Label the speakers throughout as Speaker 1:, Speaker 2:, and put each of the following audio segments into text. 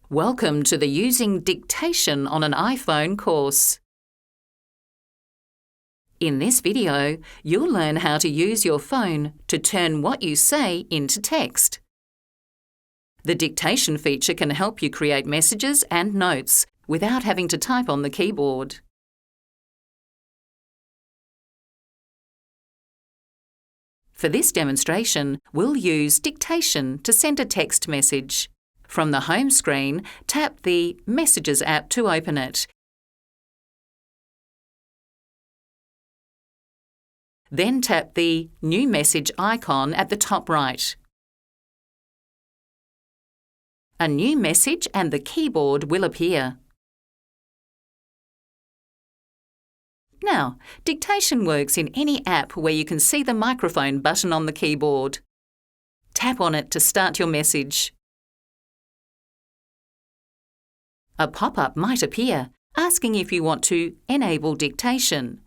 Speaker 1: Welcome to the Using Dictation on an iPhone course. In this video, you'll learn how to use your phone to turn what you say into text. The dictation feature can help you create messages and notes without having to type on the keyboard. For this demonstration, we'll use Dictation to send a text message. From the home screen, tap the Messages app to open it. Then tap the New Message icon at the top right. A new message and the keyboard will appear. Now, Dictation works in any app where you can see the microphone button on the keyboard. Tap on it to start your message. A pop-up might appear, asking if you want to enable dictation.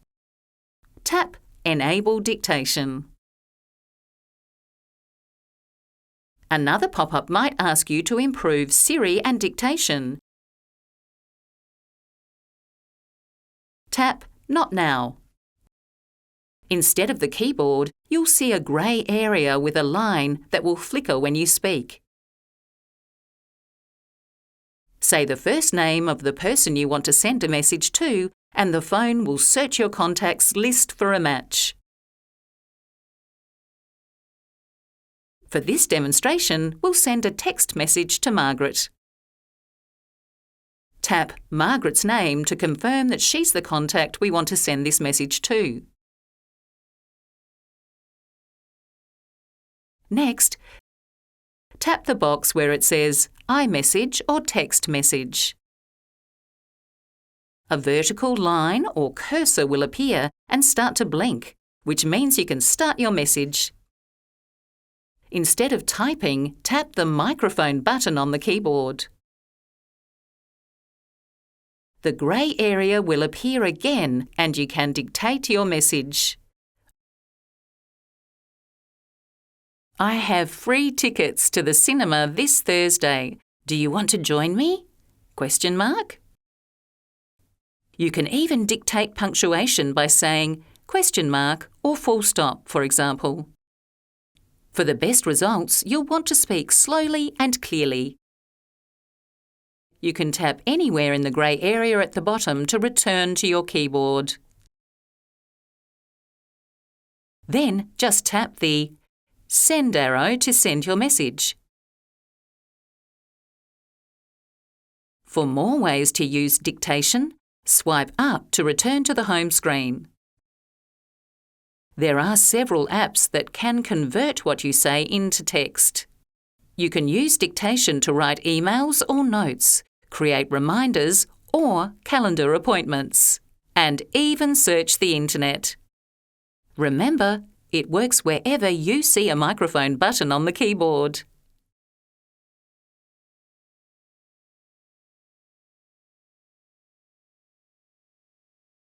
Speaker 1: Tap Enable Dictation. Another pop-up might ask you to improve Siri and dictation. Tap Not Now. Instead of the keyboard, you'll see a grey area with a line that will flicker when you speak. Say the first name of the person you want to send a message to, and the phone will search your contacts list for a match. For this demonstration, we'll send a text message to Margaret. Tap Margaret's name to confirm that she's the contact we want to send this message to. Next, tap the box where it says iMessage or text message. A vertical line or cursor will appear and start to blink, which means you can start your message. Instead of typing, tap the microphone button on the keyboard. The grey area will appear again and you can dictate your message. I have free tickets to the cinema this Thursday. Do you want to join me? ? You can even dictate punctuation by saying ? or full stop, for example. For the best results, you'll want to speak slowly and clearly. You can tap anywhere in the grey area at the bottom to return to your keyboard. Then just tap the Send arrow to send your message. For more ways to use dictation, swipe up to return to the home screen. There are several apps that can convert what you say into text. You can use dictation to write emails or notes, create reminders or calendar appointments, and even search the internet. Remember, it works wherever you see a microphone button on the keyboard.